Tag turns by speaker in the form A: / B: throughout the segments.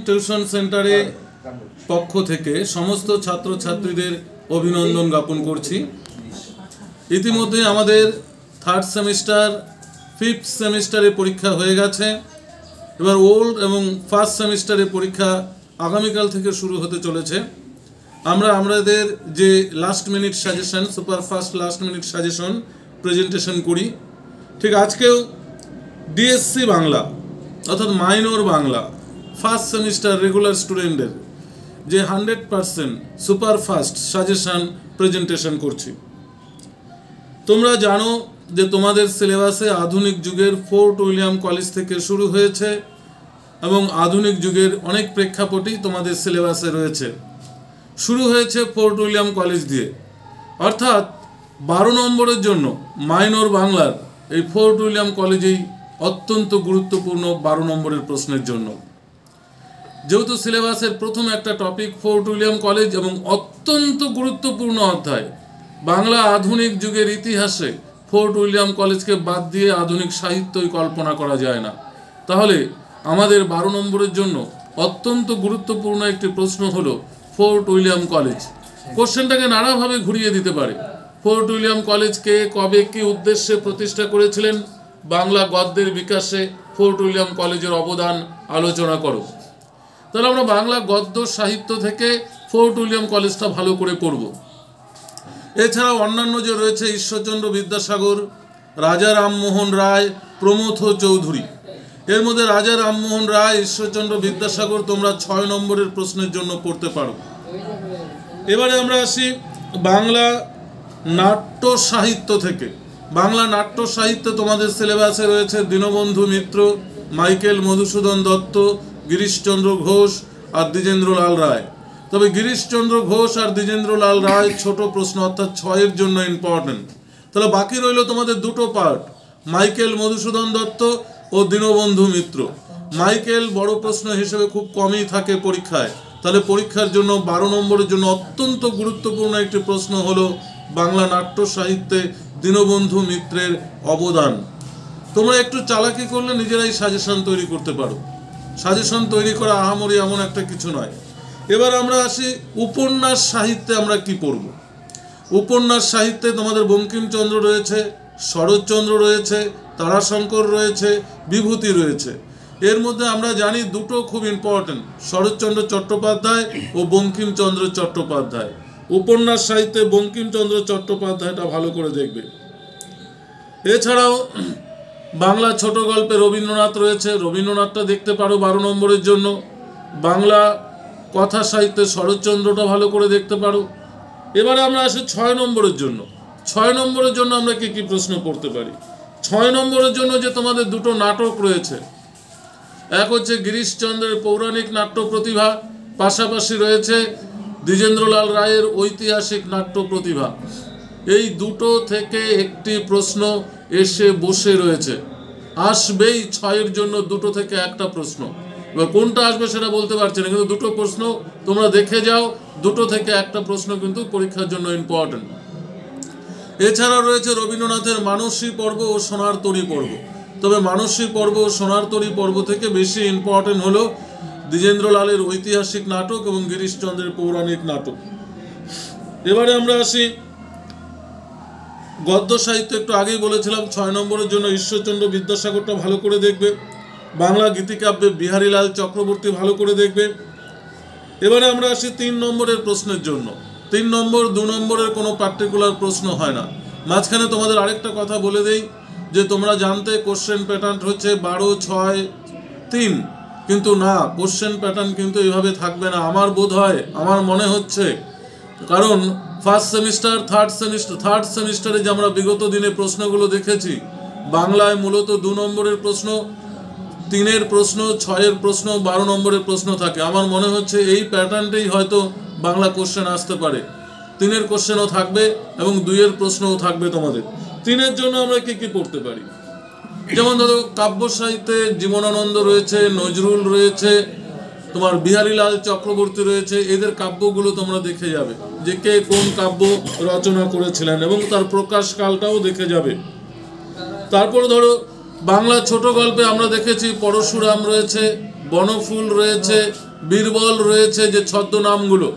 A: Tuition সেন্টারে পক্ষ থেকে সমস্ত ছাত্রছাত্রীদের অভিনন্দন জ্ঞাপন করছি। ইতিমধ্যে আমাদের থার্ড সেমিস্টার ফিফথ সেমিস্টারে পরীক্ষা হয়ে গেছে। এবার ওল্ড এবং ফার্স্ট সেমিস্টারের পরীক্ষা আগামীকাল থেকে শুরু হতে চলেছে। আমাদের যে last minute suggestion, super fast last minute suggestion presentation করি, ঠিক আজকেও ডিএসসি বাংলা অর্থাৎ minor Bangla first semester regular স্টুডেন্টদের যে 100% সুপার ফাস্ট সাজেশন প্রেজেন্টেশন করছি। তোমরা জানো যে তোমাদের সিলেবাসে আধুনিক যুগের ফোর্ট উইলিয়াম কলেজ থেকে শুরু হয়েছে এবং আধুনিক যুগের অনেক প্রেক্ষাপটই তোমাদের সিলেবাসে রয়েছে। শুরু হয়েছে ফোর্ট উইলিয়াম কলেজ দিয়ে, অর্থাৎ 12 নম্বরের জন্য মাইনর বাংলার এই ফোর্ট উইলিয়াম কলেজেই অত্যন্ত গুরুত্বপূর্ণ 12 নম্বরের প্রশ্নের জন্য। যেহেতু সিলেবাসের প্রথম একটা টপিক ফোর্ট উইলিয়াম কলেজ এবং অত্যন্ত গুরুত্বপূর্ণ অধ্যায় বাংলা আধুনিক যুগের ইতিহাসে ফোর্ট উইলিয়াম কলেজকে বাদ দিয়ে আধুনিক সাহিত্যই কল্পনা করা যায় না। তাহলে আমাদের 12 নম্বরের জন্য অত্যন্ত গুরুত্বপূর্ণ একটি প্রশ্ন হলো ফোর্ট উইলিয়াম কলেজ। কোশ্চেনটাকে নানাভাবে ঘুরিয়ে দিতে পারে। ফোর্ট উইলিয়াম কলেজকে কবে কি উদ্দেশ্যে প্রতিষ্ঠা করেছিলেন, বাংলা গদ্যের বিকাশে ফোর্ট উইলিয়াম কলেজের অবদান আলোচনা করো। তাহলে আমরা বাংলা গদ্য সাহিত্য থেকে ফোর্ট উইলিয়াম কলেজটা ভালো করে পড়ব। এছাড়াও অন্যান্য যে রয়েছে ঈশ্বরচন্দ্র বিদ্যাসাগর, রাজা রামমোহন রায়, প্রমথ চৌধুরী, এর মধ্যে রাজা রামমোহন রায়, ঈশ্বরচন্দ্র বিদ্যাসাগর তোমরা 6 নম্বরের প্রশ্নের জন্য পড়তে পারো। এবারে আমরা আসি বাংলা নাট্য সাহিত্য থেকে। বাংলা নাট্য সাহিত্য তোমাদের সিলেবাসে রয়েছে দীনবন্ধু মিত্র, মাইকেল মধুসূদন দত্ত, গিরিশচন্দ্র ঘোষ আর দ্বিজেন্দ্রলাল রায়। তবে গিরিশচন্দ্র ঘোষ আর দ্বিজেন্দ্রলাল রায় ছোট প্রশ্ন, অর্থাৎ 6 এর জন্য ইম্পর্টেন্ট। তাহলে বাকি রইল তোমাদের দুটো পার্ট, মাইকেল মধুসূদন দত্ত ও দীনবন্ধু মিত্র। মাইকেল বড় প্রশ্ন হিসেবে খুব কমই থাকে পরীক্ষায়। তাহলে পরীক্ষার জন্য 12 নম্বরের জন্য অত্যন্ত গুরুত্বপূর্ণ একটি প্রশ্ন হলো বাংলা নাট্য সাহিত্যে দীনবন্ধু মিত্রের অবদান। তোমরা একটু চালাকি করলে নিজেরাই সাজেশন তৈরি করতে পারো। সাজেশন তৈরি করা আহামরি এমন একটা কিছু নয়। এবার আমরা আসি উপন্যাস সাহিত্যে আমরা কি পড়ব। উপন্যাস সাহিত্যে তোমাদের বঙ্কিমচন্দ্র রয়েছে, শরৎচন্দ্র রয়েছে, তারাশঙ্কর রয়েছে, বিভূতি রয়েছে। এর মধ্যে আমরা জানি দুটো খুব ইম্পর্টেন্ট, শরৎচন্দ্র চট্টোপাধ্যায় ও বঙ্কিমচন্দ্র চট্টোপাধ্যায়। উপন্যাস সাহিত্যে বঙ্কিমচন্দ্র চট্টোপাধ্যায়টা ভালো করে দেখবে। এছাড়াও বাংলা ছোট গল্পে রবীন্দ্রনাথ রয়েছে, রবীন্দ্রনাথটা দেখতে পারো 12 নম্বরের জন্য। বাংলা কথা সাহিত্যে শরৎচন্দ্রটা ভালো করে দেখতে পারো। এবারে আমরা আসি 6 নম্বরের জন্য। 6 নম্বরের জন্য আমরা কি কি প্রশ্ন পড়তে পারি। 6 নম্বরের জন্য যে তোমাদের দুটো নাটক রয়েছে, এক হচ্ছে গিরিশচন্দ্রের পৌরাণিক নাট্য প্রতিভা, পাশাপাশি রয়েছে দ্বিজেন্দ্রলাল রায়ের ঐতিহাসিক নাট্য প্রতিভা। এই দুটো থেকে একটি প্রশ্ন এসে বসে রয়েছে, আসবেই 6 এর জন্য দুটো থেকে একটা প্রশ্ন। এবার কোনটা আসবে সেটা বলতে পারছি না, কিন্তু দুটো প্রশ্ন তোমরা দেখে যাও, দুটো থেকে একটা প্রশ্ন কিন্তু পরীক্ষার জন্য ইম্পর্টেন্ট। এছাড়া রয়েছে রবীন্দ্রনাথের মানসী পর্ব ও সোনার তরী পর্ব। তবে মানসী পর্ব ও সোনার তরী পর্ব থেকে বেশি ইম্পর্টেন্ট হলো দ্বিজেন্দ্রলালের ঐতিহাসিক নাটক এবং গিরিশচন্দ্রের পৌরাণিক নাটক। এবারে আমরা আসি গদ্য সাহিত্য। একটু আগেই বলেছিলাম 6 নম্বরের জন্য ঈশ্বরচন্দ্র বিদ্যাসাগরটা ভালো করে দেখবে। বাংলা গীতিকাব্যে বিহারীলাল চক্রবর্তী ভালো করে দেখবে। এবারে আমরা আসি 3 নম্বরের প্রশ্নের জন্য। 3 নম্বর 2 নম্বরের কোনো পার্টিকুলার প্রশ্ন হয় না। মাঝখানে তোমাদের আরেকটা কথা বলে দেই যে তোমরা জানতে কোশ্চেন প্যাটার্ন হচ্ছে 12, 6, 3, কিন্তু না, কোশ্চেন প্যাটার্ন কিন্তু এইভাবে থাকবে না আমার বোধ হয়, আমার মনে হচ্ছে। কারণ ফার্স্ট সেমিস্টার থার্ড সেমিস্টারে যে আমরা বিগত দিনে প্রশ্নগুলো দেখেছি, বাংলায় মূলত 2 নম্বরের প্রশ্ন, 3-এর প্রশ্ন, 6-এর প্রশ্ন, 12 নম্বরের প্রশ্ন থাকে। আমার মনে হচ্ছে এই প্যাটার্নটাই হয়তো বাংলা কোশ্চেন আসতে পারে। 3-এর কোশ্চেনও থাকবে এবং 2-এর প্রশ্নও থাকবে তোমাদের। 3-এর জন্য আমরা কি কি পড়তে পারি, যেমন ধরো কাব্য সাহিত্যে জীবনানন্দ রয়েছে, নজরুল রয়েছে, তোমার বিহারীলাল চক্রবর্তী রয়েছে। এদের কাব্যগুলো তোমরা দেখে যাবে যে কে কোন কাব্য রচনা করেছিলেন এবং তার প্রকাশকালটাও দেখে যাবে। তারপর ধরো বাংলা ছোট গল্পে আমরা দেখেছি পরশুরাম রয়েছে, বনফুল রয়েছে, বীরবল রয়েছে, যে ছদ্মনামগুলো,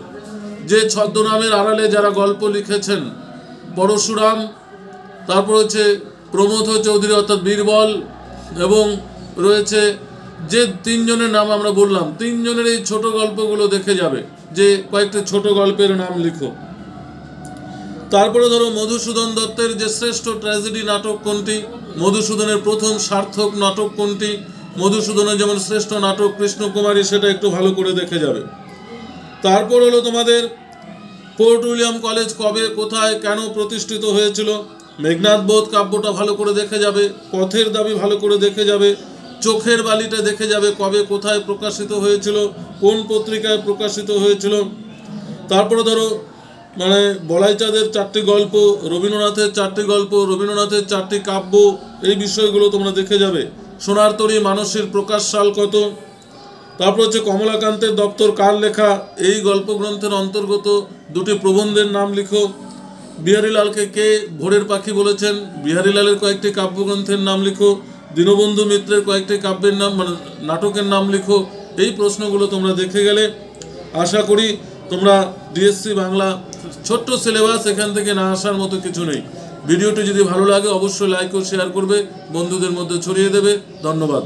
A: যে ছদ্মনামের আড়ালে যারা গল্প লিখেছেন, পরশুরাম, তারপর হচ্ছে প্রমথ চৌধুরী অর্থাৎ বীরবল, এবং রয়েছে যে তিনজনের নাম আমরা বললাম, তিনজনের এই ছোট গল্পগুলো দেখে যাবে, যে কয়েকটি ছোট গল্পের নাম লিখো। তারপরে ধরো মধুসূদন দত্তের যে শ্রেষ্ঠ ট্র্যাজেডি নাটক কোনটি, মধুসূদনের প্রথম সার্থক নাটক কোনটি, মধুসূদনের যেমন শ্রেষ্ঠ নাটক কৃষ্ণকুমারী, সেটা একটু ভালো করে দেখে যাবে। তারপর হলো তোমাদের ফোর্ট উইলিয়াম কলেজ কবে, কোথায়, কেন প্রতিষ্ঠিত হয়েছিল, মেঘনাদ বোধ কাব্যটা ভালো করে দেখে যাবে, পথের দাবি ভালো করে দেখে যাবে, চোখের বালিটা দেখে যাবে কবে কোথায় প্রকাশিত হয়েছিল, কোন পত্রিকায় প্রকাশিত হয়েছিল। তারপরে ধরো বলাইচাঁদের 4টি গল্প, রবীন্দ্রনাথের 4টি গল্প, রবীন্দ্রনাথের 4টি কাব্য, এই বিষয়গুলো তোমরা দেখে যাবে। সোনার তরী মানসীর প্রকাশ সাল কত। তারপর হচ্ছে কমলাকান্তের দপ্তর কার লেখা, এই গল্পগ্রন্থের অন্তর্গত 2টি প্রবন্ধের নাম লিখো। বিহারীলালকে কে ভোরের পাখি বলেছেন, বিহারীলালের কয়েকটি কাব্যগ্রন্থের নাম লিখো। দীনবন্ধু মিত্রের কয়েকটি কাব্যের নাম নাটকের নাম লিখো। এই প্রশ্নগুলো তোমরা দেখে গেলে আশা করি তোমরা ডিএসসি বাংলা, ছোট্ট সিলেবাস, এখান থেকে না আসার মতো কিছু নেই। ভিডিওটি যদি ভালো লাগে অবশ্যই লাইক ও শেয়ার করবে, বন্ধুদের মধ্যে ছড়িয়ে দেবে। ধন্যবাদ।